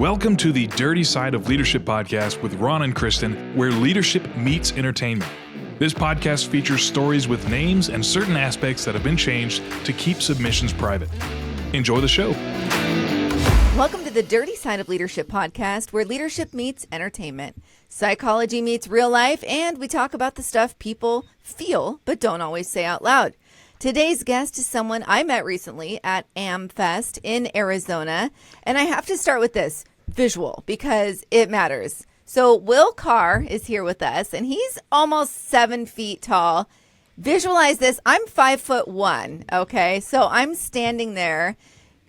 Welcome to the Dirty Side of Leadership podcast with Ron and Kristin, where leadership meets entertainment. This podcast features stories with names and certain aspects that have been changed to keep submissions private. Enjoy the show. Welcome to the Dirty Side of Leadership podcast, where leadership meets entertainment. Psychology meets real life, and we talk about the stuff people feel but don't always say out loud. Today's guest is someone I met recently at AMFEST in Arizona, and I have to start with this visual because it matters. So Will Carr is here with us, and he's almost 7 feet tall. Visualize this. I'm 5'1", okay? So I'm standing there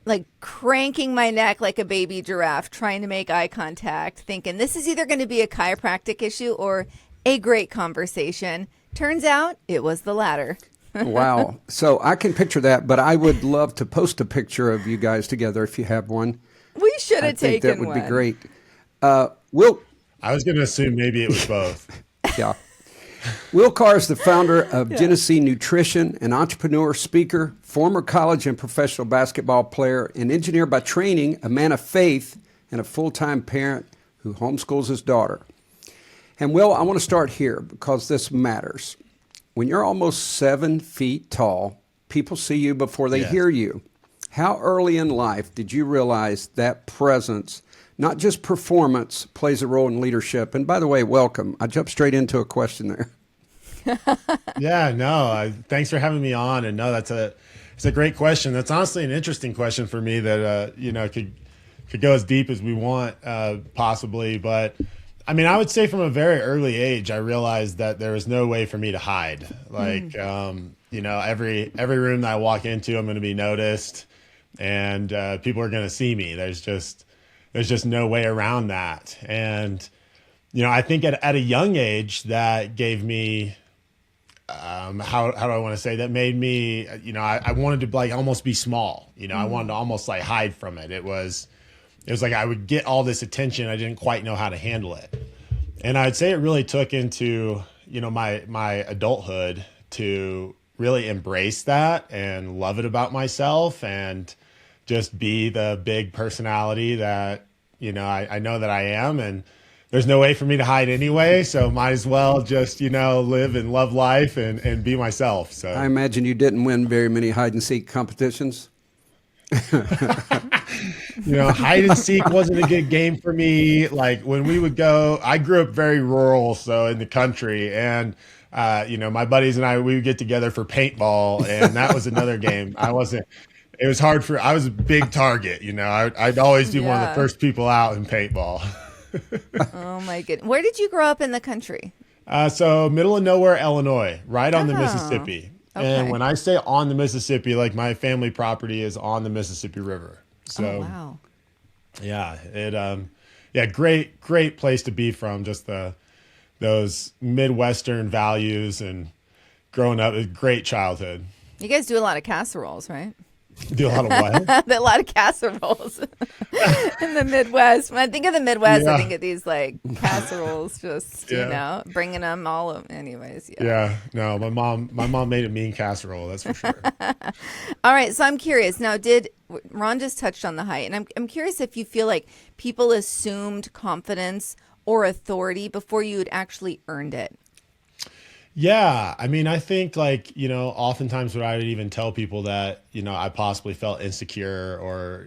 like cranking my neck like a baby giraffe, trying to make eye contact, thinking this is either going to be a chiropractic issue or a great conversation. Turns out it was the latter. Wow. So I can picture that, but I would love to post a picture of you guys together if you have one. We should have taken one. That would be great. Will, I was going to assume maybe it was both. Yeah. Will Carr is the founder of Genesee Nutrition, an entrepreneur, speaker, former college and professional basketball player, an engineer by training, a man of faith, and a full-time parent who homeschools his daughter. And Will, I want to start here because this matters. When you're almost 7 feet tall, people see you before they hear you. How early in life did you realize that presence, not just performance, plays a role in leadership? And by the way, welcome. I jumped straight into a question there. Thanks for having me on. And no, it's a great question. That's honestly an interesting question for me that, could go as deep as we want, possibly. But I mean, I would say from a very early age, I realized that there was no way for me to hide. Like, every room that I walk into, I'm going to be noticed, and people are going to see me. There's just no way around that. And, I think at a young age, that gave me, how do I want to say, that made me, I wanted to like almost be small. I wanted to almost like hide from it. It was like I would get all this attention. I didn't quite know how to handle it. And I'd say it really took into, my adulthood to really embrace that and love it about myself and just be the big personality that, I know that I am. And there's no way for me to hide anyway. So might as well just, live and love life and be myself. So I imagine you didn't win very many hide and seek competitions. Hide and seek wasn't a good game for me. Like when we would go, I grew up very rural, so in the country, and my buddies and we would get together for paintball, and that was another game. I was a big target. I'd always be one of the first people out in paintball. Oh my goodness. Where did you grow up in the country? So middle of nowhere, Illinois, right on the Mississippi. Okay. And when I say on the Mississippi, like my family property is on the Mississippi River. So, wow. Yeah, great place to be from. Just those Midwestern values and growing up, a great childhood. You guys do a lot of casseroles, right? Do a lot of what? A lot of casseroles in the Midwest. When I think of the Midwest, I think of these like casseroles, just bringing them all. Anyways, No, my mom made a mean casserole. That's for sure. All right, so I'm curious now. Ron just touched on the height, and I'm curious if you feel like people assumed confidence or authority before you had actually earned it. Yeah. I mean, I think oftentimes what I would even tell people that, I possibly felt insecure or,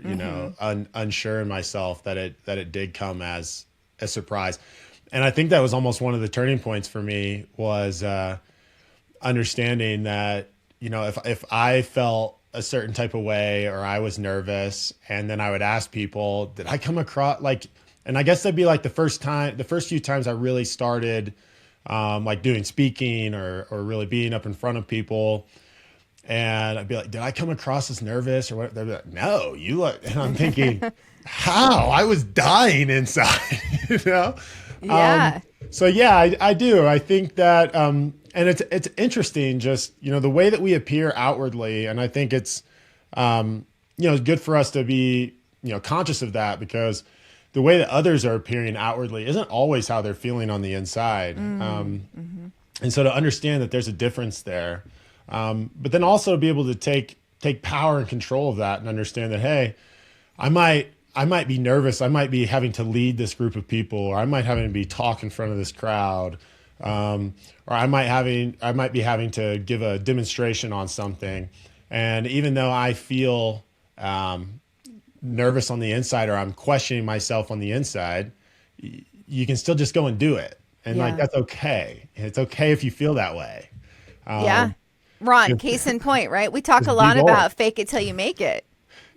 unsure in myself, that it did come as a surprise. And I think that was almost one of the turning points for me was understanding that, if I felt a certain type of way or I was nervous, and then I would ask people, did I come across and I guess that'd be like the first few times I really started doing speaking or really being up in front of people. And I'd be like, did I come across as nervous or what? They'd be like, no, you look. And I'm thinking, how? I was dying inside, Yeah. I do. I think that, and it's interesting just, the way that we appear outwardly. And I think it's, it's good for us to be, conscious of that, because the way that others are appearing outwardly isn't always how they're feeling on the inside. And so to understand that there's a difference there, but then also be able to take power and control of that and understand that, hey, I might I might be nervous. I might be having to lead this group of people, or I might having to be talk in front of this crowd. Or I might be having to give a demonstration on something. And even though I feel nervous on the inside, or I'm questioning myself on the inside, you can still just go and do it. And like, that's okay. It's okay if you feel that way. Yeah. Ron, case in point, right? We talk a lot about fake it till you make it.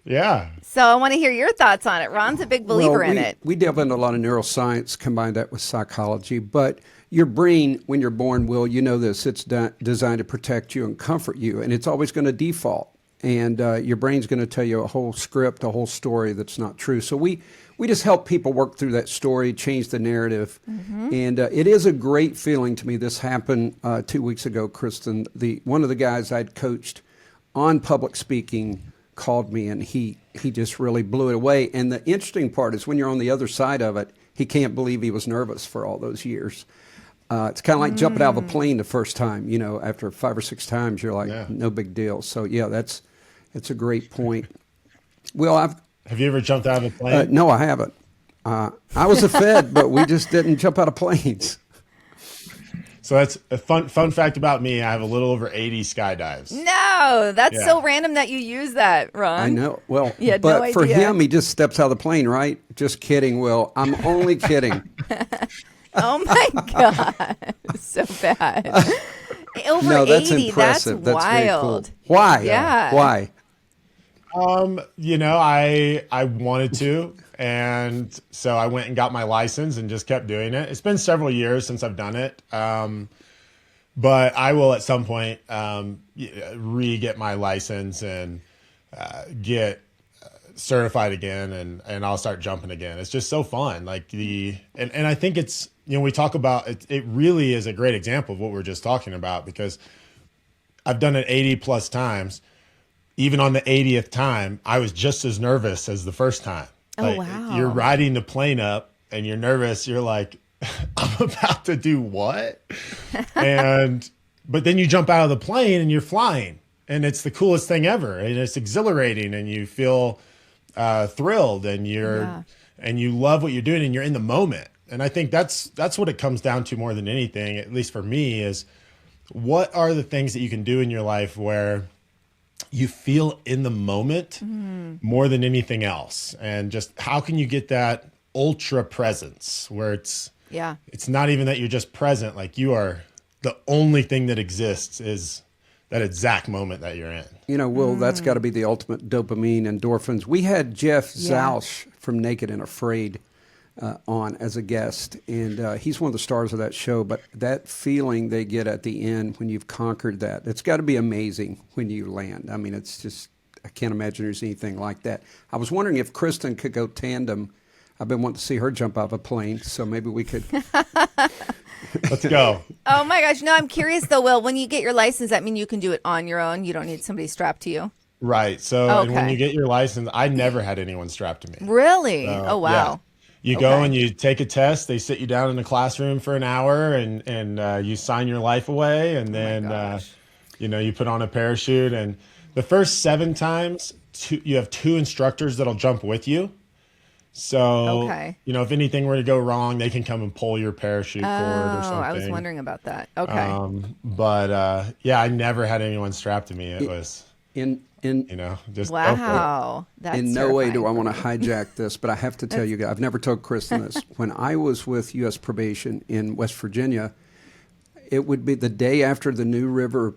Yeah. So I want to hear your thoughts on it. Ron's a big believer in it. We delve into a lot of neuroscience, combine that with psychology. But your brain, when you're born, Will, you know this, it's designed to protect you and comfort you. And it's always going to default. And your brain's going to tell you a whole script, a whole story that's not true. So we just help people work through that story, change the narrative. And it is a great feeling to me. This happened 2 weeks ago, Kristin. One of the guys I'd coached on public speaking called me, and he just really blew it away. And the interesting part is when you're on the other side of it, he can't believe he was nervous for all those years. It's kind of like jumping out of a plane the first time. You know, after 5 or 6 times, you're like, no big deal. So, yeah, it's a great point. Well, Have you ever jumped out of a plane? no, I haven't. I was a Fed, but we just didn't jump out of planes. So that's a fun fact about me. I have a little over 80 skydives. No, that's so random that you use that, Ron. I know. Well, You had but no for idea. him, he just steps out of the plane, right? Just kidding, Will. I'm only kidding. Oh my God. So bad. Over No, that's 80, impressive. that's Very cool. wild. Why? Yeah. Why? You know, I wanted to, and so I went and got my license and just kept doing it. It's been several years since I've done it, but I will at some point re-get my license and get certified again, and I'll start jumping again. It's just so fun. Like and I think it's, you know, we talk about it. It really is a great example of what we're just talking about, because I've done it 80 plus times. Even on the 80th time, I was just as nervous as the first time. Oh, wow. You're riding the plane up and you're nervous. You're like, I'm about to do what? But then you jump out of the plane and you're flying, and it's the coolest thing ever. And it's exhilarating, and you feel thrilled, and and you love what you're doing, and you're in the moment. And I think that's what it comes down to more than anything, at least for me, is what are the things that you can do in your life where you feel in the moment more than anything else, and just how can you get that ultra presence where it's not even that you're just present, like you are the only thing that exists is that exact moment that you're in. You know, Will, that's got to be the ultimate dopamine, endorphins. We had Jeff Zausch from Naked and Afraid on as a guest, and he's one of the stars of that show. But that feeling they get at the end when you've conquered that, it's got to be amazing when you land. I mean, it's just, I can't imagine there's anything like that. I was wondering if Kristin could go tandem. I've been wanting to see her jump out of a plane, so maybe we could. Let's go. Oh my gosh. No, I'm curious though, Will, when you get your license, that mean you can do it on your own? You don't need somebody strapped to you? Right. So and when you get your license, I never had anyone strapped to me. Really? Oh, wow. Yeah. You go and you take a test. They sit you down in a classroom for an hour, and you sign your life away, and then you put on a parachute. And the first 7 times, you have 2 instructors that'll jump with you. So if anything were to go wrong, they can come and pull your parachute cord or something. I was wondering about that. Okay. But I never had anyone strapped to me. It was just wow. go for it. That's in no way do I want to hijack this, but I have to tell you guys, I've never told Kristin this. When I was with U.S. Probation in West Virginia, it would be the day after the New River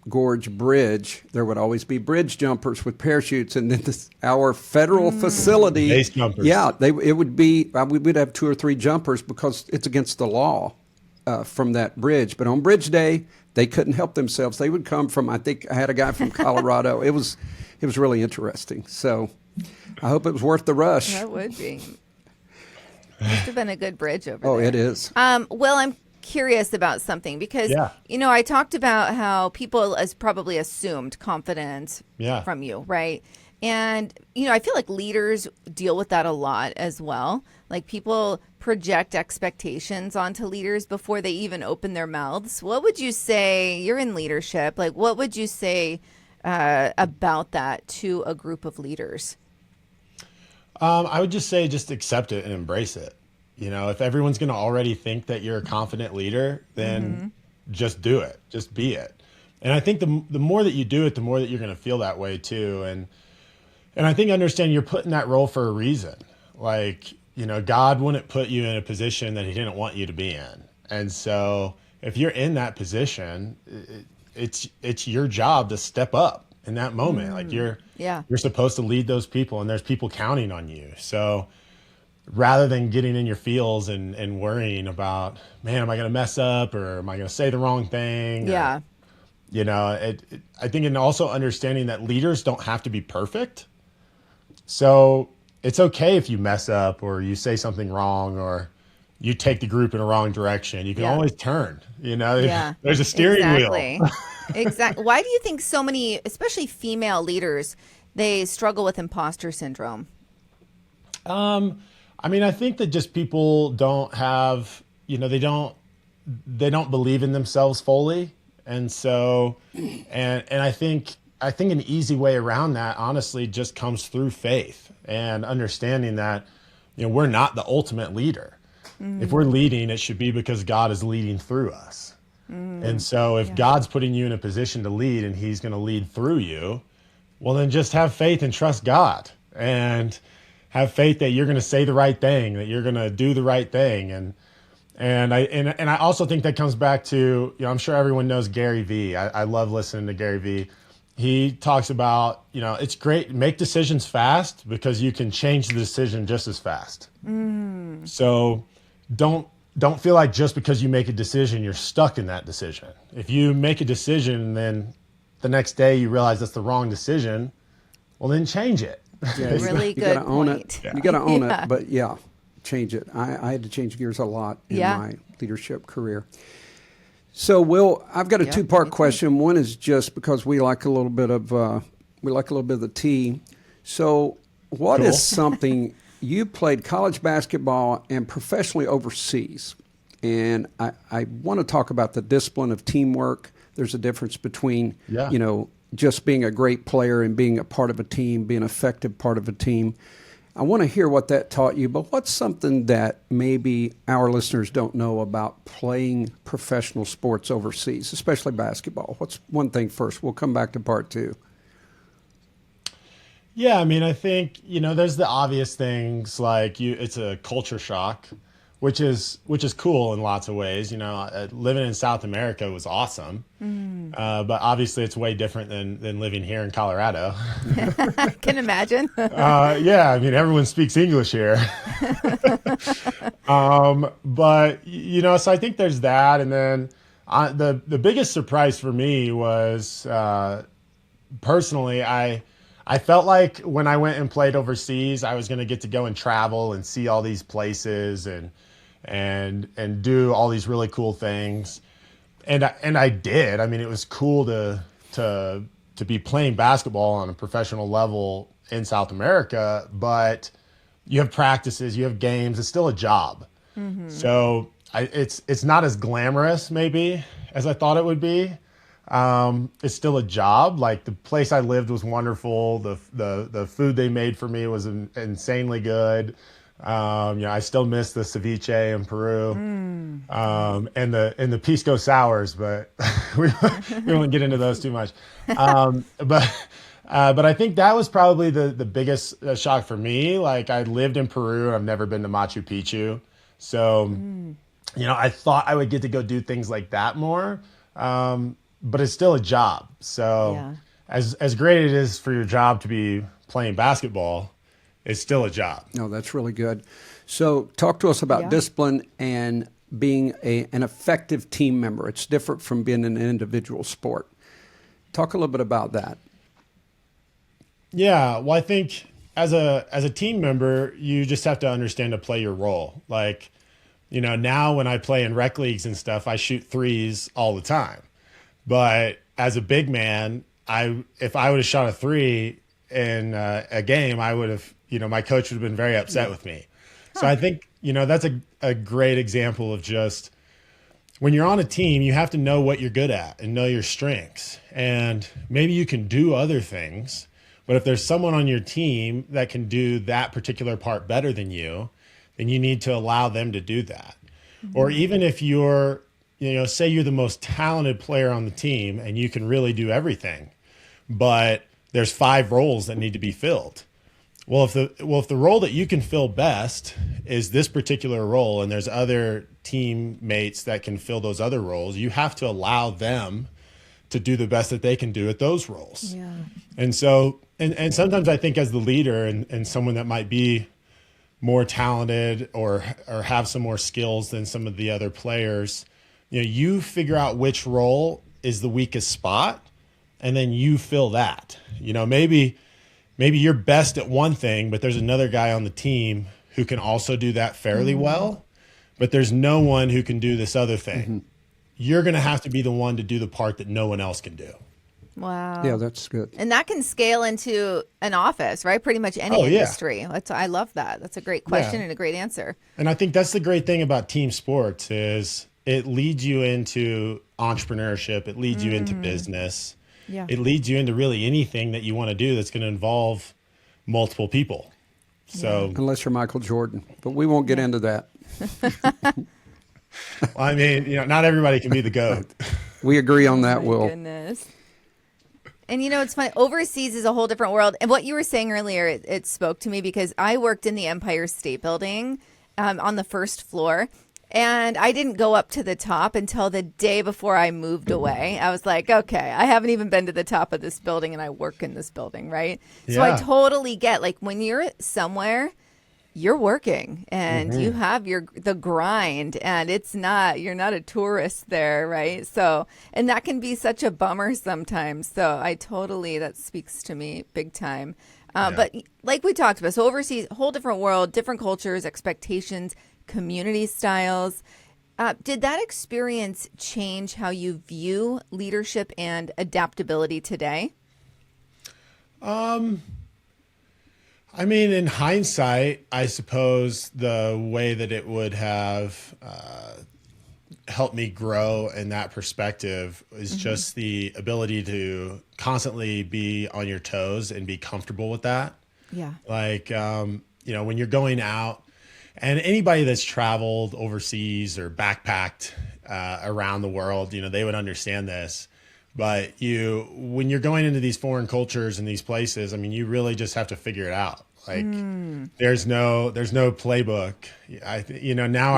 Gorge Bridge. There would always be bridge jumpers with parachutes, and then our federal facility, base jumpers. It would be. We would have 2 or 3 jumpers because it's against the law from that bridge. But on Bridge Day, they couldn't help themselves. They would come from. I think I had a guy from Colorado. It was really interesting. So I hope it was worth the rush. That would be. Must have been a good bridge over there. Oh, it is. Well, I'm curious about something because I talked about how people probably assumed confidence from you, right? And I feel like leaders deal with that a lot as well. Like people project expectations onto leaders before they even open their mouths. What would you say? You're in leadership. Like, what would you say about that to a group of leaders? I would just say just accept it and embrace it. If everyone's going to already think that you're a confident leader, then just do it. Just be it. And I think the more that you do it, the more that you're going to feel that way too. And I think understand you're put in that role for a reason. Like, God wouldn't put you in a position that he didn't want you to be in. And so if you're in that position, it's your job to step up in that moment. Like you're supposed to lead those people, and there's people counting on you. So rather than getting in your feels and worrying about, man, am I going to mess up, or am I going to say the wrong thing? Yeah. I think, and also understanding that leaders don't have to be perfect. So it's okay if you mess up or you say something wrong or you take the group in a wrong direction. You can always turn, there's a steering wheel. Exactly. Why do you think so many, especially female leaders, they struggle with imposter syndrome? I think that just people don't have, they don't believe in themselves fully. And so, and I think an easy way around that, honestly, just comes through faith and understanding that, we're not the ultimate leader. If we're leading, it should be because God is leading through us. And so if God's putting you in a position to lead and he's going to lead through you, well, then just have faith and trust God and have faith that you're going to say the right thing, that you're going to do the right thing. And I also think that comes back to, I'm sure everyone knows Gary Vee. I love listening to Gary Vee. He talks about, it's great, make decisions fast because you can change the decision just as fast. So don't feel like just because you make a decision, you're stuck in that decision. If you make a decision and then the next day you realize that's the wrong decision, well, then change it. Yeah, really good point. You got to own it, but change it. I had to change gears a lot in my leadership career. So, Will, I've got a two-part question. One is just because we like a little bit of the tea. So, what is something you played college basketball and professionally overseas? And I want to talk about the discipline of teamwork. There's a difference between just being a great player and being a part of a team, being an effective part of a team. I want to hear what that taught you, but what's something that maybe our listeners don't know about playing professional sports overseas, especially basketball? What's one thing first? We'll come back to part two. Yeah, I think, there's the obvious things like it's a culture shock, which is cool in lots of ways. Living in South America was awesome, but obviously it's way different than living here in Colorado. I can imagine. Everyone speaks English here. But so I think there's that, and then the biggest surprise for me was personally I felt like when I went and played overseas, I was going to get to go and travel and see all these places and do all these really cool things. And I did. It was cool to be playing basketball on a professional level in South America, but you have practices, you have games, it's still a job. So it's not as glamorous maybe as I thought it would be. It's still a job. Like the place I lived was wonderful. The food they made for me was insanely good. I still miss the ceviche in Peru, and the pisco sours, but we won't get into those too much. But I think that was probably the biggest shock for me. Like I lived in Peru and I've never been to Machu Picchu. So, I thought I would get to go do things like that more. But it's still a job. So as great it is for your job to be playing basketball, it's still a job. No, that's really good. So talk to us about discipline and being an effective team member. It's different from being an individual sport. Talk a little bit about that. Yeah, well, I think as a team member, you just have to understand to play your role. Like, now when I play in rec leagues and stuff, I shoot threes all the time. But as a big man, if I would have shot a three in a game, I would have, my coach would have been very upset with me. So I think, that's a great example of just when you're on a team, you have to know what you're good at and know your strengths. And maybe you can do other things, But if there's someone on your team that can do that particular part better than you, then you need to allow them to do that. Or even if you're, say you're the most talented player on the team and you can really do everything, but there's 5 roles that need to be filled. Well, if the role that you can fill best is this particular role and there's other teammates that can fill those other roles, you have to allow them to do the best that they can do at those roles. Yeah. And so, and sometimes I think as the leader and someone that might be more talented or have some more skills than some of the other players, you figure out which role is the weakest spot and then you fill that. Maybe you're best at one thing, but there's another guy on the team who can also do that fairly well, but there's no one who can do this other thing. You're going to have to be the one to do the part that no one else can do. Wow. Yeah, that's good. And that can scale into an office, right? Pretty much any industry. I love that. That's a great question and a great answer. And I think that's the great thing about team sports is it leads you into entrepreneurship. It leads you into business. Yeah. It leads you into really anything that you want to do that's going to involve multiple people. So Unless you're Michael Jordan, but we won't get into that. I mean, not everybody can be the GOAT. We agree on that, My Will. goodness. And it's funny, overseas is a whole different world. And what you were saying earlier, it spoke to me because I worked in the Empire State Building on the first floor. And I didn't go up to the top until the day before I moved away. I was like, okay, I haven't even been to the top of this building and I work in this building, right? So I totally get, like, when you're somewhere, you're working and you have the grind and you're not a tourist there, right? So, and that can be such a bummer sometimes. So that speaks to me big time. But like we talked about, so overseas, whole different world, different cultures, expectations, community styles. Did that experience change how you view leadership and adaptability today? I mean, in hindsight, I suppose the way that it would have helped me grow in that perspective is just the ability to constantly be on your toes and be comfortable with that. Yeah. Like, when you're going out, and anybody that's traveled overseas or backpacked around the world, they would understand this. But when you're going into these foreign cultures and these places, I mean, you really just have to figure it out. Like there's no playbook. Now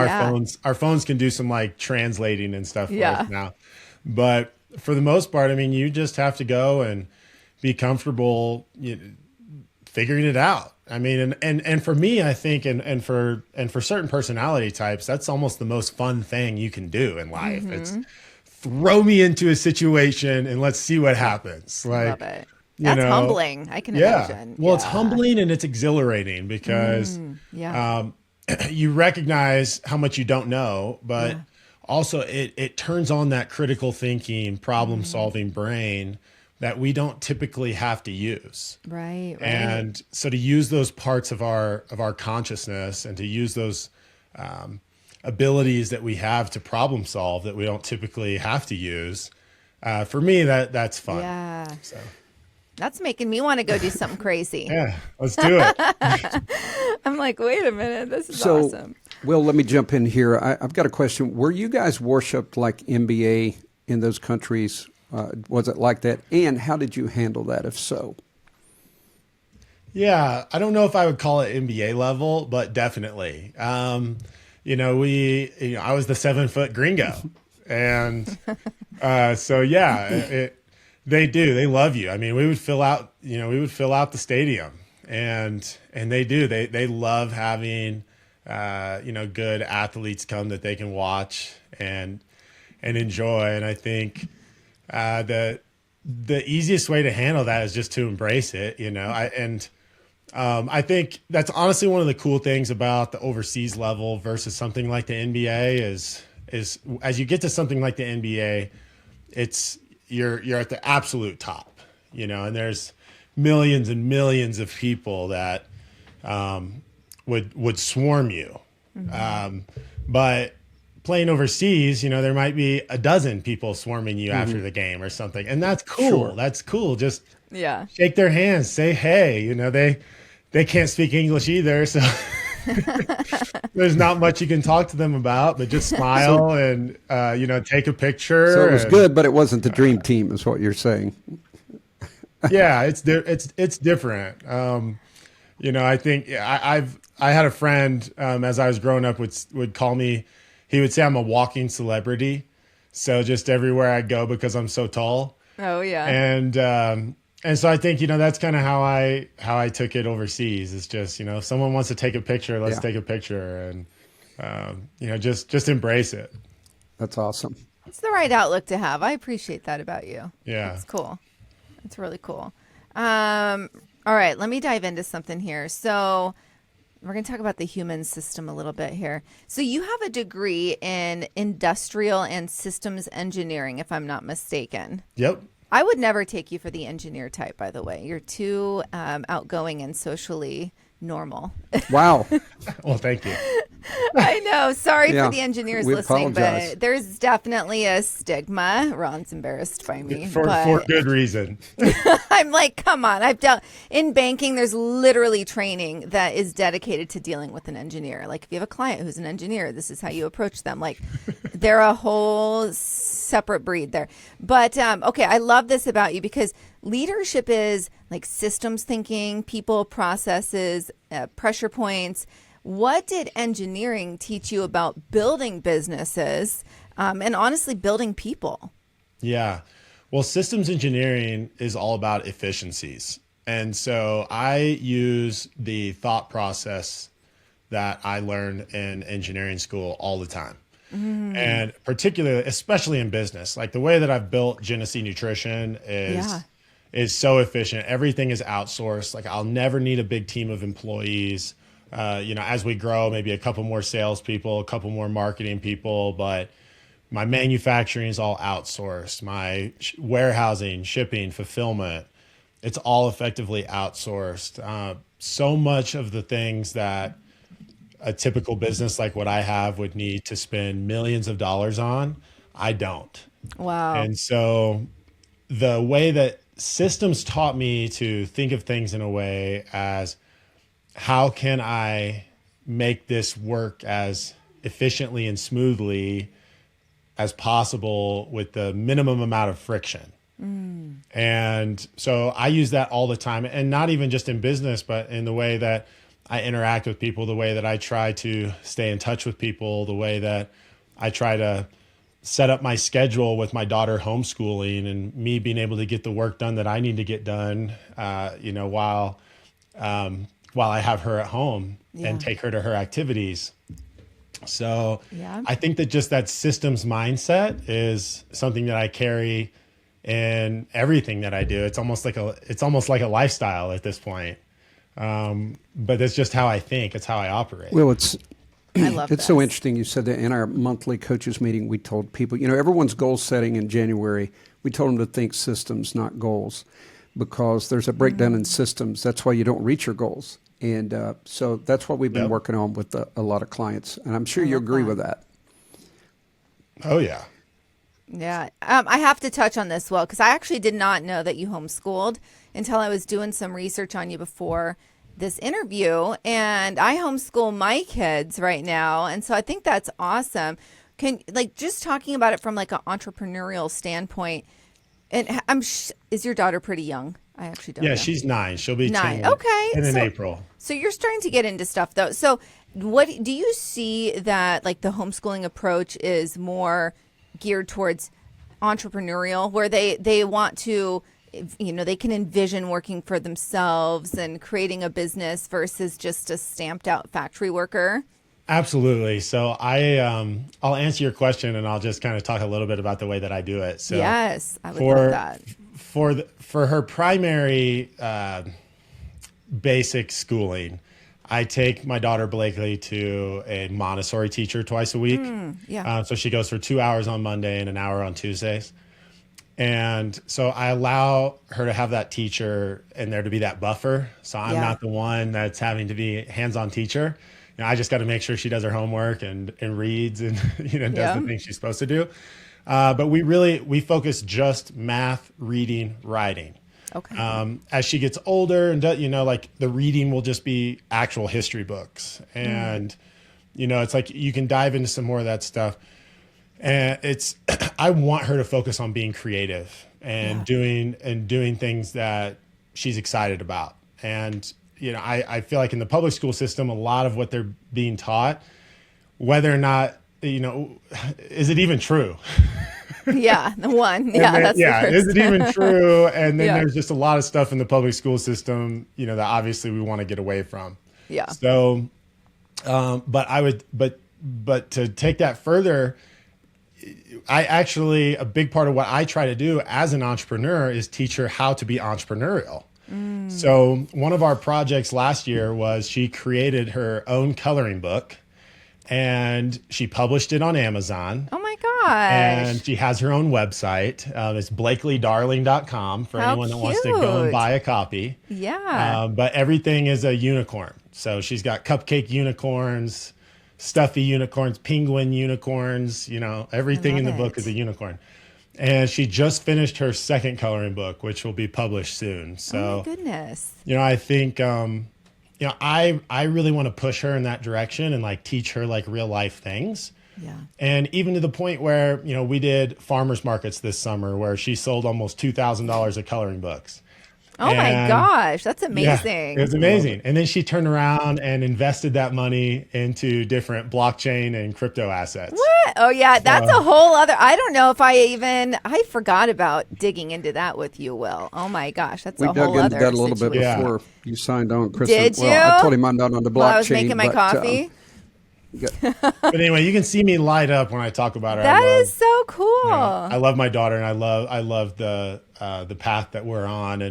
our phones can do some like translating and stuff for us now. But for the most part, I mean, you just have to go and be comfortable figuring it out. I mean, and for me, I think, and for certain personality types, that's almost the most fun thing you can do in life. It's throw me into a situation and let's see what happens. Like, love it. That's humbling. I can imagine. Well, it's humbling and it's exhilarating because you recognize how much you don't know, but also it turns on that critical thinking, problem solving brain that we don't typically have to use. Right. And so to use those parts of our consciousness and to use those abilities that we have to problem solve that we don't typically have to use, for me, that's fun. Yeah. So. That's making me want to go do something crazy. Yeah, let's do it. I'm like, wait a minute, this is awesome. Will, let me jump in here. I've got a question. Were you guys worshipped like NBA in those countries? Was it like that? And how did you handle that, if so? Yeah, I don't know if I would call it NBA level, but definitely. I was the 7-foot gringo. And they do. They love you. I mean, we would fill out the stadium and they do. They love having, good athletes come that they can watch and enjoy. And I think, the easiest way to handle that is just to embrace it, I think that's honestly one of the cool things about the overseas level versus something like the NBA is as you get to something like the NBA, you're at the absolute top, and there's millions and millions of people that would swarm you. But playing overseas, there might be a dozen people swarming you after the game or something. And that's cool. Sure. That's cool. Just Yeah. shake their hands, say hey. You know, they can't speak English either, so there's not much you can talk to them about, but just smile and you know, take a picture. So it was good, but it wasn't the dream team, is what you're saying. Yeah, it's different. You know, I think I had a friend as I was growing up would call me. He would say I'm a walking celebrity. So just everywhere I go because I'm so tall. Oh yeah. And so I think, you know, that's kind of how I took it overseas. It's just, you know, if someone wants to take a picture, let's take a picture, and you know, just embrace it. That's awesome. It's the right outlook to have. I appreciate that about you. Yeah. It's cool. It's really cool. All right, let me dive into something here. So we're going to talk about the human system a little bit here. So you have a degree in industrial and systems engineering, if I'm not mistaken. Yep. I would never take you for the engineer type, by the way. You're too outgoing and socially normal. Wow. Well, thank you. I know. Sorry Yeah, for the engineers we listening, apologize. but there's definitely a stigma. Ron's embarrassed by me. For good reason. I'm like, come on. I've dealt in banking. There's literally training that is dedicated to dealing with an engineer. Like if you have a client who's an engineer, this is how you approach them. Like they're a whole separate breed there. But okay, I love this about you because leadership is like systems thinking, people, processes, pressure points. What did engineering teach you about building businesses and honestly building people? Yeah. Well, systems engineering is all about efficiencies. And so I use the thought process that I learned in engineering school all the time. And particularly, especially in business, like the way that I've built Genesee Nutrition is so efficient. Everything is outsourced. Like I'll never need a big team of employees. You know, as we grow, maybe a couple more salespeople, a couple more marketing people, but my manufacturing is all outsourced. My warehousing, shipping, fulfillment, it's all effectively outsourced. So much of the things that a typical business like what I have would need to spend millions of dollars on, I don't. Wow. And so the way that systems taught me to think of things in a way as, how can I make this work as efficiently and smoothly as possible with the minimum amount of friction? And so I use that all the time, and not even just in business, but in the way that I interact with people, the way that I try to stay in touch with people, the way that I try to set up my schedule with my daughter homeschooling and me being able to get the work done that I need to get done, you know, while I have her at home and take her to her activities. So I think that just that systems mindset is something that I carry in everything that I do. It's almost like a lifestyle at this point. But it's just how I think. It's how I operate. Well, I love it's so interesting. You said that in our monthly coaches meeting, we told people, you know, everyone's goal setting in January. We told them to think systems, not goals, because there's a breakdown in systems. That's why you don't reach your goals. And so that's what we've been working on with a lot of clients. And I'm sure you agree with that. Oh, yeah. Yeah. I have to touch on this, because I actually did not know that you homeschooled until I was doing some research on you before this interview. And I homeschool my kids right now. And so I think that's awesome. Just talking about it from like an entrepreneurial standpoint. And is your daughter pretty young? I actually don't know. Yeah, she's 9. She'll be 9. 10 Okay. in April. So you're starting to get into stuff though. So what do you see that like the homeschooling approach is more geared towards entrepreneurial, where they want to, you know, they can envision working for themselves and creating a business versus just a stamped out factory worker? Absolutely. So I'll answer your question, and I'll just kind of talk a little bit about the way that I do it. So yes, I would love that. For her primary basic schooling, I take my daughter Blakely to a Montessori teacher twice a week. So she goes for 2 hours on Monday and an hour on Tuesdays. And so I allow her to have that teacher and there to be that buffer. So I'm not the one that's having to be hands-on teacher. You know, I just got to make sure she does her homework and reads and, you know, does the things she's supposed to do. But we focus just math, reading, writing. Okay. As she gets older and, like the reading will just be actual history books. And, it's like you can dive into some more of that stuff. And I want her to focus on being creative and doing things that she's excited about. And, I feel like in the public school system, a lot of what they're being taught, whether or not, is it even true? Yeah, the one. Yeah, that's the first. Is it even true? And then there's just a lot of stuff in the public school system, that obviously we want to get away from. Yeah. So, but to take that further, a big part of what I try to do as an entrepreneur is teach her how to be entrepreneurial. So one of our projects last year was she created her own coloring book and she published it on Amazon. Oh my gosh. And she has her own website. It's blakelydarling.com for anyone that wants to go and buy a copy. Yeah. But everything is a unicorn. So she's got cupcake unicorns, stuffy unicorns, penguin unicorns, everything in the book is a unicorn. And she just finished her second coloring book, which will be published soon. So, oh my goodness. I think, I really want to push her in that direction and like teach her like real life things. Yeah. And even to the point where, we did farmers markets this summer where she sold almost $2,000 of coloring books. Oh my gosh, that's amazing. Yeah, it was amazing. And then she turned around and invested that money into different blockchain and crypto assets. What? Oh yeah, that's a whole other, I don't know if I forgot about digging into that with you, Will. Oh my gosh, that's a whole other We dug into that a little bit situation. before you signed on, Kristin. Did you? Well, I told him I'm not on the blockchain. While I was making my coffee. But anyway, you can see me light up when I talk about her. That is so cool. I love my daughter, and I love the path that we're on,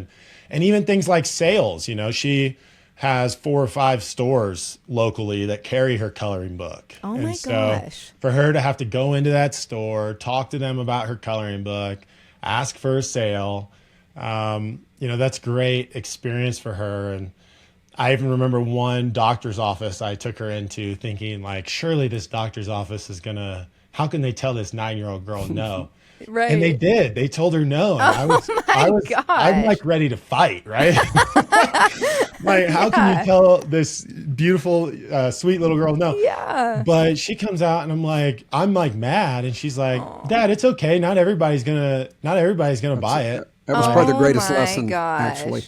and even things like sales. She has 4 or 5 stores locally that carry her coloring book. Oh and my so gosh! For her to have to go into that store, talk to them about her coloring book, ask for a sale, that's great experience for her. And I even remember one doctor's office I took her into thinking like, surely this doctor's office is how can they tell this 9-year-old girl no? Right. And they did. They told her no. And I'm like ready to fight, right? Like, how can you tell this beautiful, sweet little girl no? Yeah. But she comes out and I'm like mad. And she's like, Dad, it's okay. Not everybody's gonna buy it. That was probably the greatest my lesson, gosh. actually.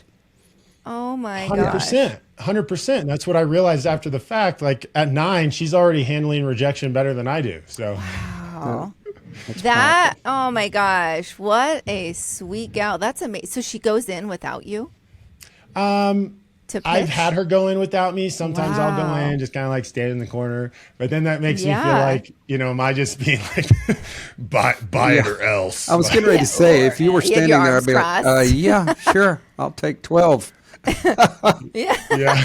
Oh my 100%. 100%. That's what I realized after the fact. Like at 9, she's already handling rejection better than I do. So Wow. Oh my gosh, what a sweet gal. That's amazing. So she goes in without you? To pitch? I've had her go in without me. Sometimes I'll go in, just kind of like stand in the corner. But then that makes me feel like, am I just being like, buy it or else? I was getting ready to say, if you were standing there, I'd be like, yeah, sure, I'll take 12. Yeah.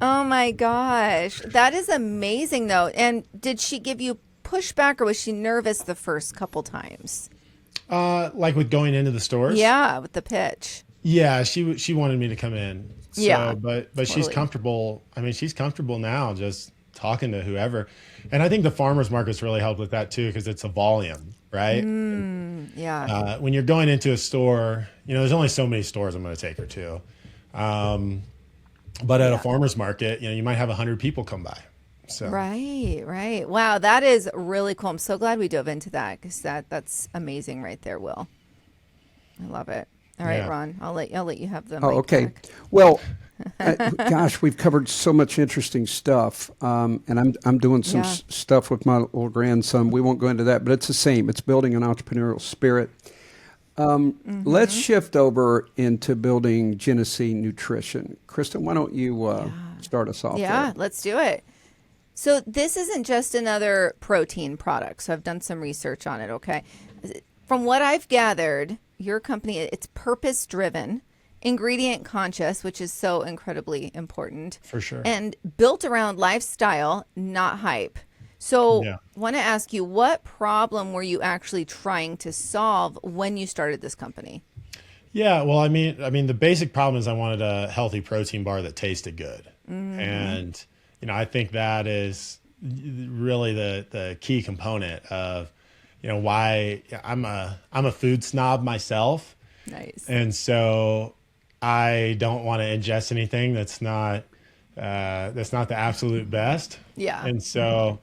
Oh my gosh. That is amazing though. And did she give you pushback or was she nervous the first couple times? Like with going into the stores? Yeah, with the pitch. Yeah, she wanted me to come in. So, Yeah. But Totally. she's comfortable. I mean, she's comfortable now just talking to whoever. And I think the farmers markets really helped with that too, because it's a volume, right? Yeah. When you're going into a store, there's only so many stores I'm going to take her to. But at a farmer's market, you might have 100 people come by. So Right. Wow, that is really cool. I'm so glad we dove into that because that's amazing right there, Will. I love it. All right, Yeah. Ron, I'll let you have the Oh, mic okay. back. Well, gosh, we've covered so much interesting stuff, and I'm doing some stuff with my little grandson. We won't go into that, but it's the same. It's building an entrepreneurial spirit. Let's shift over into building Genesee Nutrition. Kristin, why don't you start us off? Yeah, there? let's do it. So this isn't just another protein product. So I've done some research on it, okay? From what I've gathered, your company, it's purpose-driven, ingredient conscious, which is so incredibly important. For sure. And built around lifestyle, not hype. So I want to ask you, what problem were you actually trying to solve when you started this company? Yeah, well, I mean, the basic problem is I wanted a healthy protein bar that tasted good. And, I think that is really the key component of, why I'm a food snob myself. Nice. And so I don't want to ingest anything that's not the absolute best. Yeah. And so,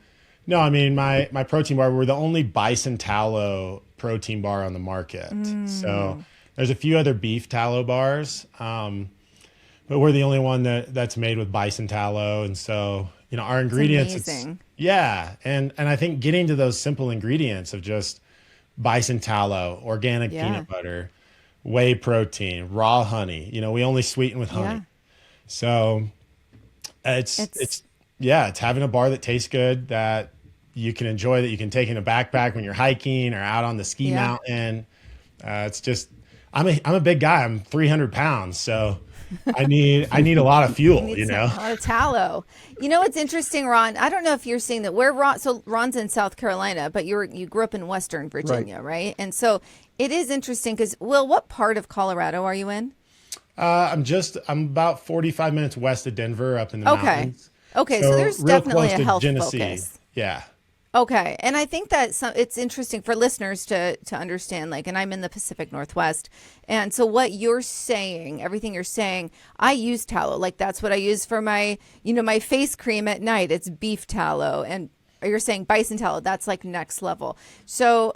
no, I mean, my protein bar, we're the only bison tallow protein bar on the market. So there's a few other beef tallow bars, but we're the only one that's made with bison tallow. And so, our ingredients, amazing. Yeah. And I think getting to those simple ingredients of just bison tallow, organic peanut butter, whey protein, raw honey, we only sweeten with honey. Yeah. So it's having a bar that tastes good, that you can enjoy, that you can take in a backpack when you're hiking or out on the ski mountain. It's just, I'm a big guy. I'm 300 pounds. So I need a lot of fuel, A lot of tallow. What's interesting, Ron? I don't know if you're seeing that. Ron's in South Carolina, but you grew up in Western Virginia, right? And so it is interesting because, Will, what part of Colorado are you in? I'm about 45 minutes west of Denver, up in the mountains. Okay, so there's definitely a health Genesee. focus. Yeah. Okay, and I think that it's interesting for listeners to understand, and I'm in the Pacific Northwest, and so what you're saying, everything you're saying, I use tallow, that's what I use for my, my face cream at night, it's beef tallow, and you're saying bison tallow, that's next level. So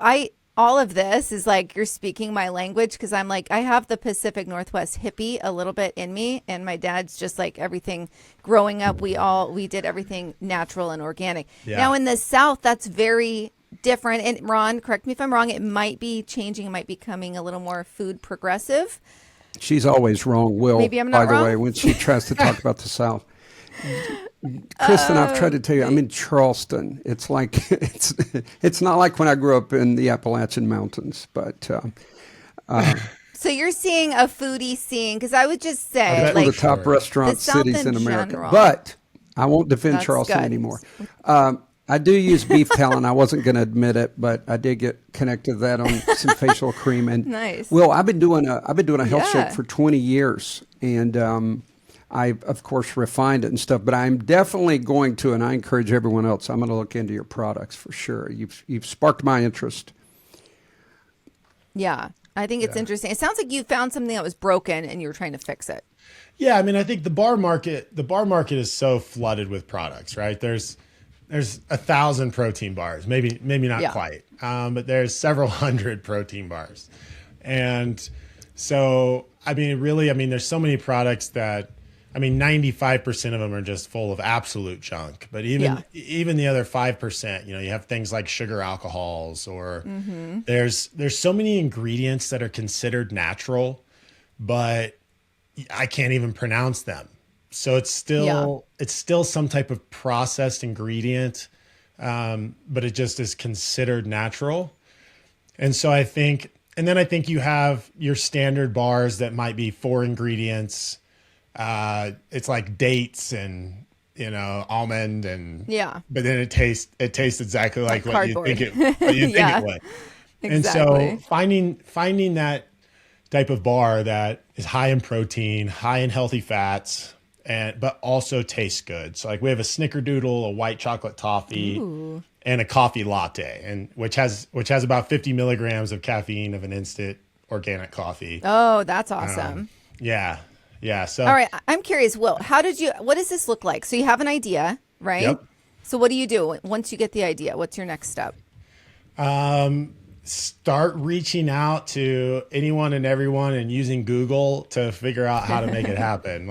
all of this is you're speaking my language, because I'm I have the Pacific Northwest hippie a little bit in me, and my dad's just everything. Growing up, we did everything natural and organic. Yeah. Now in the South, that's very different. And Ron, correct me if I'm wrong, it might be changing. It might be becoming a little more food progressive. She's always wrong, Will, Maybe I'm not by the way, wrong. when she tries to talk about the South. Kristin, I've tried to tell you, I'm in Charleston. It's it's not like when I grew up in the Appalachian Mountains, but So you're seeing a foodie scene, because I would just say, one of the top restaurant the South cities in America. general. But I won't defend That's Charleston good. anymore. I do use beef tallow, and I wasn't going to admit it, but I did get connected to that on some facial cream. And Nice. Well, I've been doing a health Yeah. shake for 20 years, and I of course refined it and stuff. But I'm definitely going to, and I encourage everyone else, I'm going to look into your products for sure. You've sparked my interest. Yeah, I think it's interesting. It sounds like you found something that was broken and you were trying to fix it. Yeah, I mean, I think the bar market is so flooded with products, right? There's 1,000 protein bars, maybe not quite, but there's several hundred protein bars, and so there's so many products that 95% of them are just full of absolute junk. But even the other 5%, you have things like sugar alcohols, or there's so many ingredients that are considered natural, but I can't even pronounce them. So it's still some type of processed ingredient, but it just is considered natural. And so I think you have your standard bars that might be 4 ingredients. It's like dates and almond and but then it tastes exactly like what you think it would. Exactly. And so finding that type of bar that is high in protein, high in healthy fats, but also tastes good. So we have a snickerdoodle, a white chocolate toffee, and a coffee latte, and which has about 50 milligrams of caffeine of an instant organic coffee. Oh, that's awesome. Yeah. So all right, I'm curious, Will, what does this look like? So you have an idea, right? Yep. So what do you do once you get the idea? What's your next step? Start reaching out to anyone and everyone and using Google to figure out how to make it happen.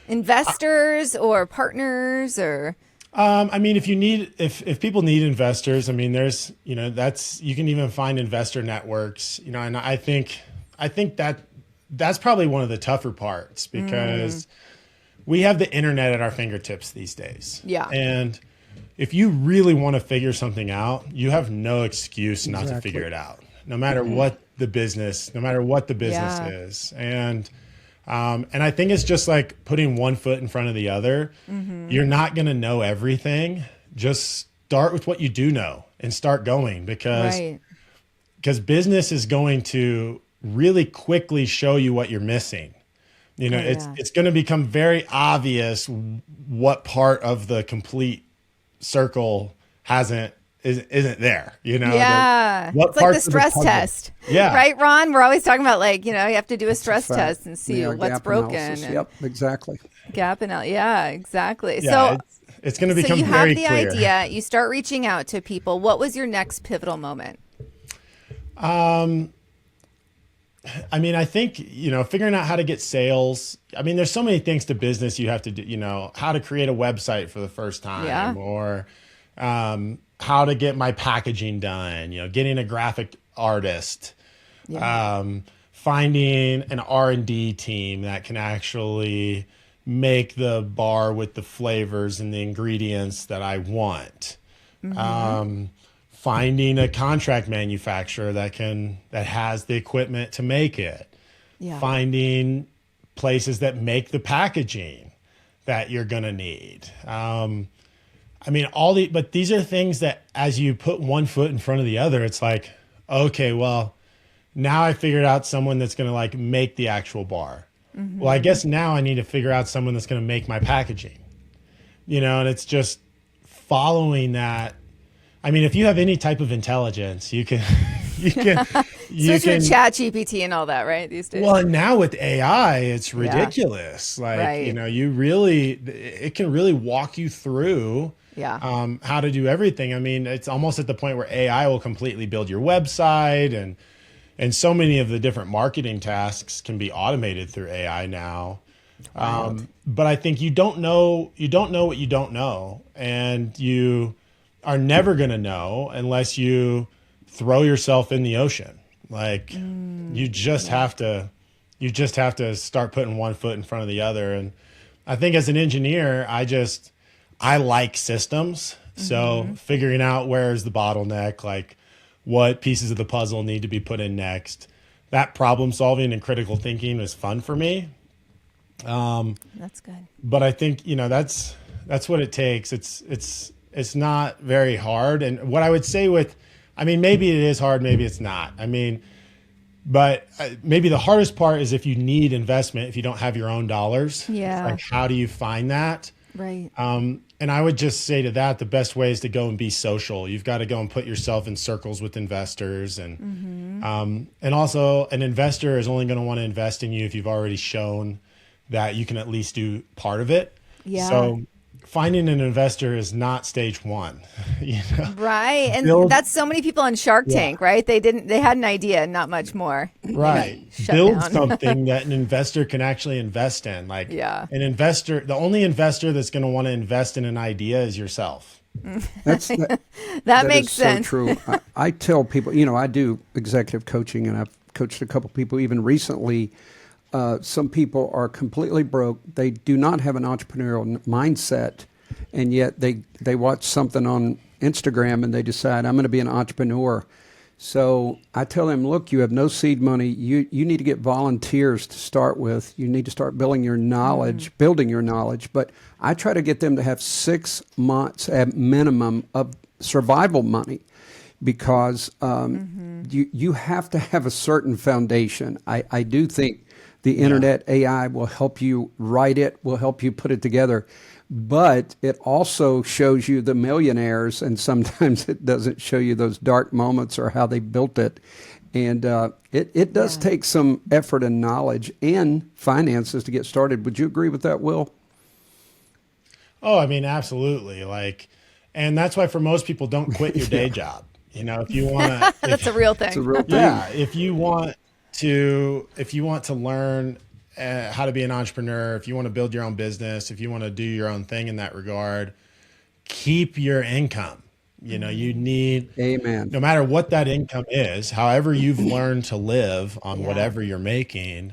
Investors or partners or... if people need investors, there's, you can even find investor networks, and I think that's probably one of the tougher parts, because we have the internet at our fingertips these days. Yeah. And if you really want to figure something out, you have no excuse not to figure it out, no matter what the business is. And I think it's just like putting one foot in front of the other. You're not going to know everything. Just start with what you do know and start going, because business is going to really quickly show you what you're missing. It's going to become very obvious what part of the complete circle hasn't isn't there, Yeah. What It's like the parts of stress puzzle- test. Yeah. Right, Ron? We're always talking about you have to do a stress fact. test and see Yeah, what's gap broken. analysis. And Yep, exactly. gap and yeah, exactly. Yeah, So it's going to so become you have very the clear. idea, you start reaching out to people. What was your next pivotal moment? I mean, I think, figuring out how to get sales. I mean, there's so many things to business you have to do, how to create a website for the first time, Yeah. or how to get my packaging done, getting a graphic artist, finding an R&D team that can actually make the bar with the flavors and the ingredients that I want. Finding a contract manufacturer that has the equipment to make it. Yeah. Finding places that make the packaging that you're going to need. I mean, but these are things that as you put one foot in front of the other, it's like, okay, well, now I figured out someone that's going to make the actual bar. Well, I guess now I need to figure out someone that's going to make my packaging, and it's just following that. I mean, if you have any type of intelligence, you can, Especially with Chat GPT and all that, right? These days. Well, and now with AI, it's ridiculous. Right. It can really walk you through how to do everything. I mean, it's almost at the point where AI will completely build your website, and so many of the different marketing tasks can be automated through AI now. But I think you don't know what you don't know, and you are never going to know unless you throw yourself in the ocean. You just have to start putting one foot in front of the other. And I think as an engineer, I like systems. So figuring out where's the bottleneck, what pieces of the puzzle need to be put in next, that problem solving and critical thinking is fun for me. That's good. But I think, that's what it takes. It's not very hard. And what I would say maybe it is hard, maybe it's not. But maybe the hardest part is if you need investment, if you don't have your own dollars. Yeah. How do you find that? Right. And I would just say to that, the best way is to go and be social. You've got to go and put yourself in circles with investors. And also an investor is only going to want to invest in you if you've already shown that you can at least do part of it. Yeah. So finding an investor is not stage one. Right. And that's so many people on Shark Tank, right? They had an idea, not much more. Right. Build something that an investor can actually invest in. An investor, the only investor that's going to want to invest in an idea is yourself. That makes sense. So true. I tell people, I do executive coaching, and I've coached a couple people even recently. Some people are completely broke. They do not have an entrepreneurial mindset, and yet they watch something on Instagram and they decide, I'm going to be an entrepreneur. So I tell them, look, you have no seed money. You need to get volunteers to start with. You need to start building your knowledge. But I try to get them to have 6 months at minimum of survival money, because you have to have a certain foundation. I do think the internet, AI will help you write it, will help you put it together. But it also shows you the millionaires, and sometimes it doesn't show you those dark moments or how they built it. And it does take some effort and knowledge and finances to get started. Would you agree with that, Will? Oh, absolutely. And that's why for most people, don't quit your day job. If you want to, that's a real thing. It's a real thing. Yeah. If you want to learn how to be an entrepreneur, if you want to build your own business, if you want to do your own thing in that regard, keep your income. You need, Amen. No matter what that income is, however you've learned to live on whatever you're making,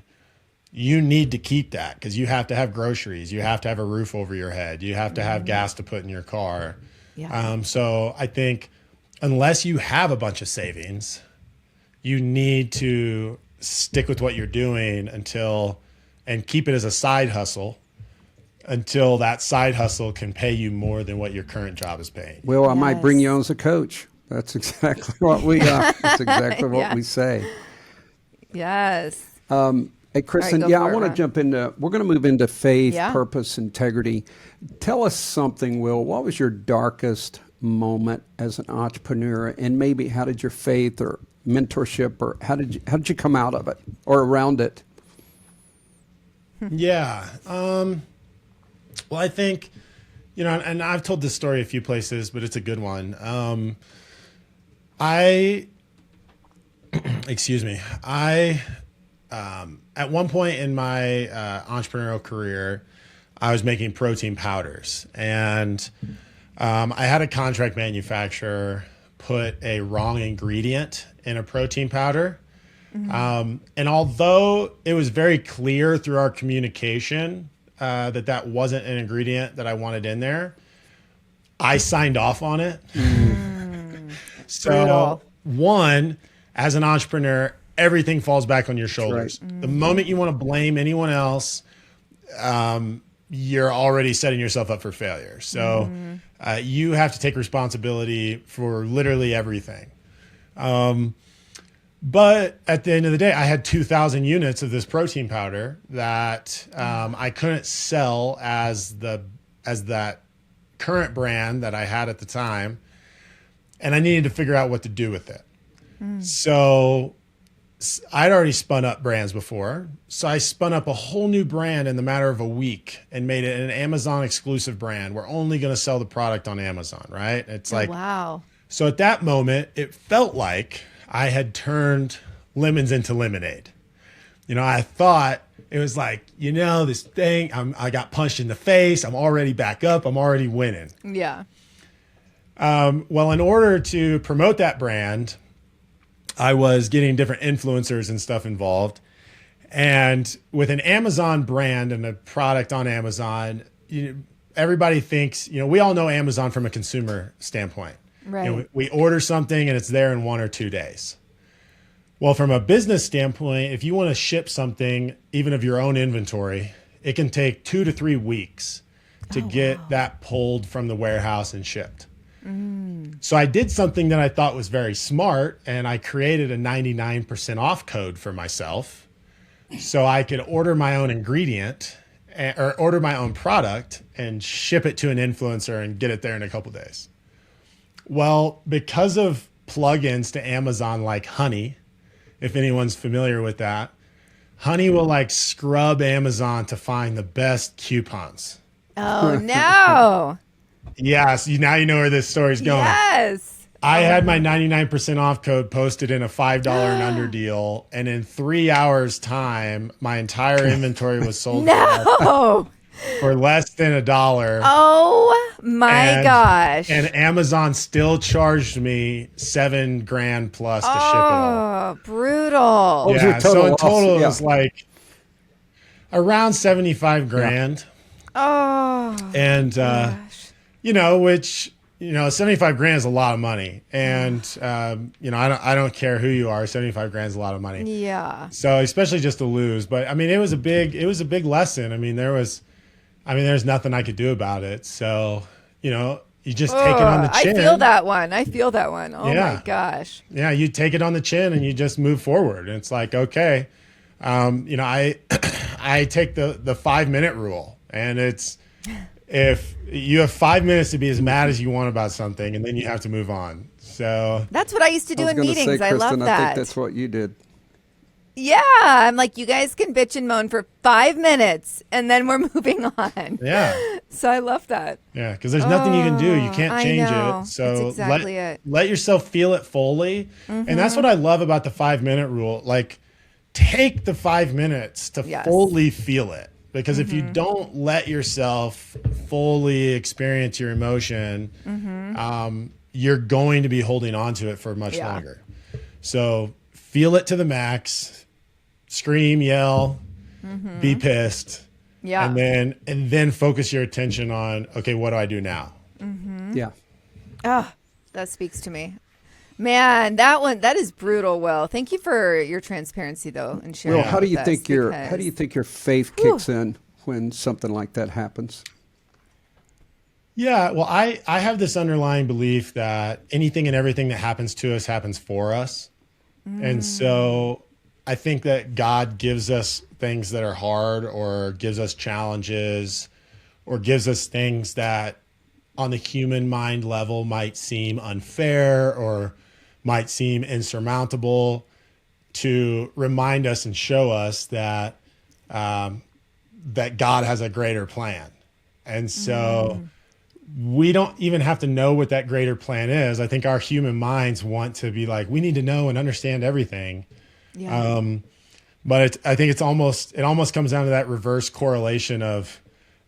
you need to keep that, because you have to have groceries. You have to have a roof over your head. You have to have gas to put in your car. Yeah. So I think unless you have a bunch of savings, you need to stick with what you're doing and keep it as a side hustle until that side hustle can pay you more than what your current job is paying. Well, I might bring you on as a coach. That's exactly what we that's exactly what we say. Yes. Hey, Kristin, All right, I want to jump into, we're going to move into faith, purpose, integrity. Tell us something, Will. What was your darkest moment as an entrepreneur, and maybe how did your faith or mentorship, or how did you come out of it or around it? Yeah. Well, I think, and I've told this story a few places, but it's a good one. Excuse me. At one point in my entrepreneurial career, I was making protein powders, and I had a contract manufacturer put a wrong ingredient in a protein powder. And although it was very clear through our communication that wasn't an ingredient that I wanted in there, I signed off on it. So Brutal. one, as an entrepreneur, everything falls back on your shoulders. Right. The moment you want to blame anyone else, you're already setting yourself up for failure. So you have to take responsibility for literally everything. But at the end of the day, I had 2,000 units of this protein powder that I couldn't sell as that current brand that I had at the time. And I needed to figure out what to do with it. So I'd already spun up brands before. So I spun up a whole new brand in the matter of a week and made it an Amazon exclusive brand. We're only going to sell the product on Amazon, right? It's like, wow. So at that moment, it felt like I had turned lemons into lemonade. I thought it was like, this thing, I got punched in the face. I'm already back up. I'm already winning. Yeah. Well, in order to promote that brand, I was getting different influencers and stuff involved. And with an Amazon brand and a product on Amazon, everybody thinks, we all know Amazon from a consumer standpoint. Right. We order something and it's there in 1 or 2 days. Well, from a business standpoint, if you want to ship something, even of your own inventory, it can take 2 to 3 weeks to get that pulled from the warehouse and shipped. So I did something that I thought was very smart, and I created a 99% off code for myself so I could order my own ingredient or order my own product and ship it to an influencer and get it there in a couple days. Well, because of plugins to Amazon like Honey, if anyone's familiar with that, Honey will like scrub Amazon to find the best coupons. Oh, no. Yes, now you know where this story's going. Yes. I had my 99% off code posted in a $5 and under deal, and in 3 hours' time, my entire inventory was sold No. for less than $1. Oh my gosh. And Amazon still charged me $7,000 plus to ship it all. Oh, brutal. What was your Yeah, total so in loss? total, it Yeah. was like around $75,000. Oh. And, gosh. which, $75,000 is a lot of money. And, I don't care who you are. $75,000 is a lot of money. Yeah. So especially just to lose. But I mean, it was a big lesson. I mean, there's nothing I could do about it. So, you just take it on the chin. I feel that one. Oh Yeah. my gosh. Yeah. You take it on the chin and you just move forward. And it's like, okay. I take the 5-minute rule, and it's, if you have 5 minutes to be as mad as you want about something, and then you have to move on. So That's what I used to do I was in gonna meetings. say, I love Kristin, that. I think that's what you did. Yeah. I'm like, you guys can bitch and moan for 5 minutes and then we're moving on. yeah. So I love that. Yeah, because there's nothing you can do. You can't I change know. it. So That's exactly it. let yourself feel it fully. And that's what I love about the 5-minute rule. Like, take the 5 minutes to Yes. fully feel it. Because if you don't let yourself fully experience your emotion, you're going to be holding on to it for much Yeah. longer. So feel it to the max, scream, yell, be pissed. Yeah. And then focus your attention on, okay, what do I do now? Yeah. Ah, that speaks to me. Man, that is brutal, Will. Thank you for your transparency though and sharing. Well, how do with you us, think your because- faith kicks in when something like that happens? Yeah, well, I have this underlying belief that anything and everything that happens to us happens for us. And so I think that God gives us things that are hard, or gives us challenges, or gives us things that on the human mind level might seem unfair or might seem insurmountable, to remind us and show us that that God has a greater plan. And so we don't even have to know what that greater plan is. I think our human minds want to be like, we need to know and understand everything. Yeah. But I think it almost comes down to that reverse correlation of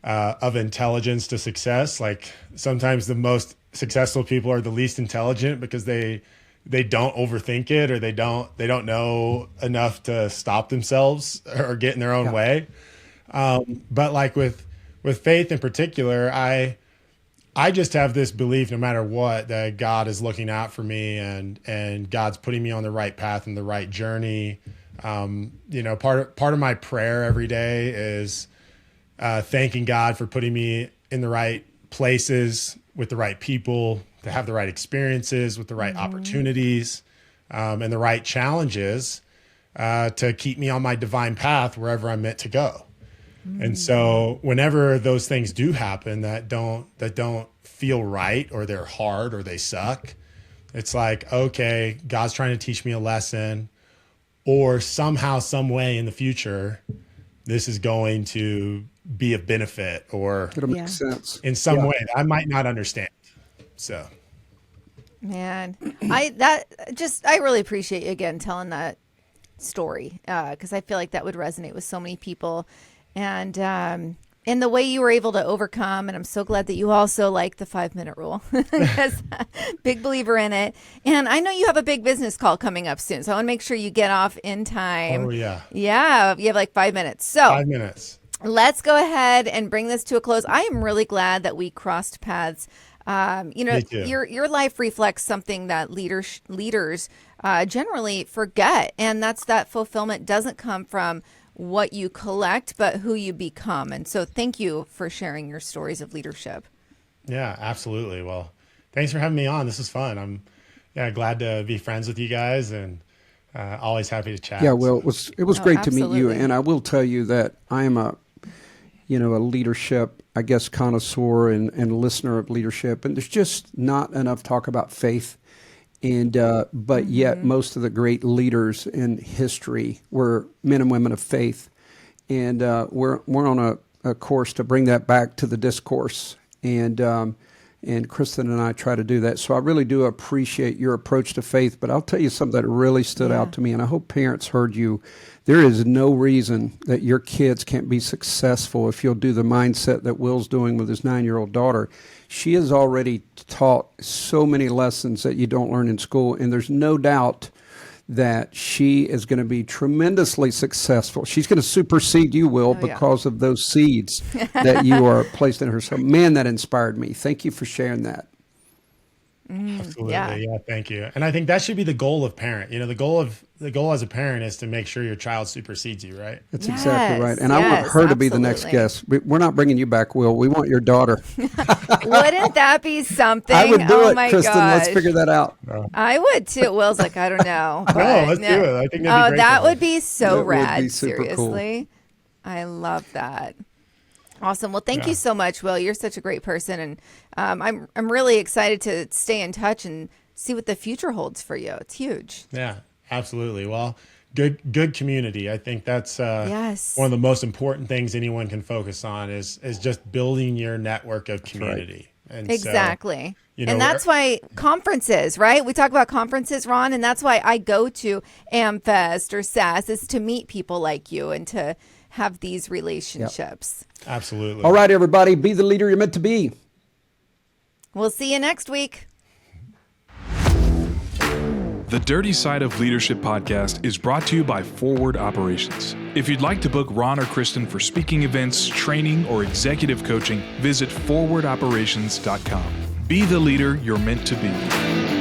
intelligence to success. Like sometimes the most successful people are the least intelligent because they don't overthink it, or they don't know enough to stop themselves or get in their own way. But like with faith in particular, I just have this belief, no matter what, that God is looking out for me, and God's putting me on the right path and the right journey. Part of my prayer every day is thanking God for putting me in the right places with the right people, to have the right experiences with the right opportunities, and the right challenges to keep me on my divine path wherever I'm meant to go. And so whenever those things do happen that don't feel right, or they're hard, or they suck, it's like, okay, God's trying to teach me a lesson, or somehow, some way in the future, this is going to be of benefit, or It'll make sense in some way that I might not understand. So, Man, I really appreciate you again telling that story, because I feel like that would resonate with so many people, and in the way you were able to overcome. And I'm so glad that you also like the 5-minute rule, because big believer in it. And I know you have a big business call coming up soon, so I want to make sure you get off in time. oh yeah, Yeah, you have like 5 minutes. So 5 minutes. let's go ahead and bring this to a close. I am really glad that we crossed paths. Me too. Your life reflects something that leaders generally forget, and that's that fulfillment doesn't come from what you collect, but who you become. And so thank you for sharing your stories of leadership. Yeah, absolutely. Well, thanks for having me on. This is fun. I'm glad to be friends with you guys, and always happy to chat. Yeah, well, it was great to meet you, absolutely. and I will tell you that I am a leadership, I guess, connoisseur and listener of leadership, and there's just not enough talk about faith, and but yet most of the great leaders in history were men and women of faith, and we're on a course to bring that back to the discourse, and Kristin and I try to do that. So I really do appreciate your approach to faith. But I'll tell you something that really stood out to me, and I hope parents heard you. There is no reason that your kids can't be successful if you'll do the mindset that Will's doing with his 9-year-old daughter. She has already taught so many lessons that you don't learn in school, and there's no doubt that she is going to be tremendously successful. She's going to supersede you, Will, because of those seeds that you are placed in her. So, man, that inspired me. Thank you for sharing that. Absolutely. Yeah, thank you. And I think that should be the goal of parent. The goal as a parent is to make sure your child supersedes you, right? That's exactly right. And I want her to be the next guest. We're not bringing you back, Will. We want your daughter. Wouldn't that be something? I would do it, my Kristin. gosh. Let's figure that out. I would too. Will's like, I don't know. No, let's do it. I think that'd be great. That would be so That would rad. be super Seriously. Cool. I love that. Awesome. Well, thank you so much, Will. You're such a great person, and I'm really excited to stay in touch and see what the future holds for you. It's huge. Yeah, absolutely. Well, good community. I think that's yes. one of the most important things anyone can focus on is just building your network of community. And exactly. So, and that's why conferences, right? We talk about conferences, Ron, and that's why I go to AMFEST or SAS, is to meet people like you and to have these relationships. Absolutely. All right, everybody, be the leader you're meant to be. We'll see you next week. The Dirty Side of Leadership podcast is brought to you by Forward Operations. If you'd like to book Ron or Kristin for speaking events, training, or executive coaching, visit forwardoperations.com. Be the leader you're meant to be.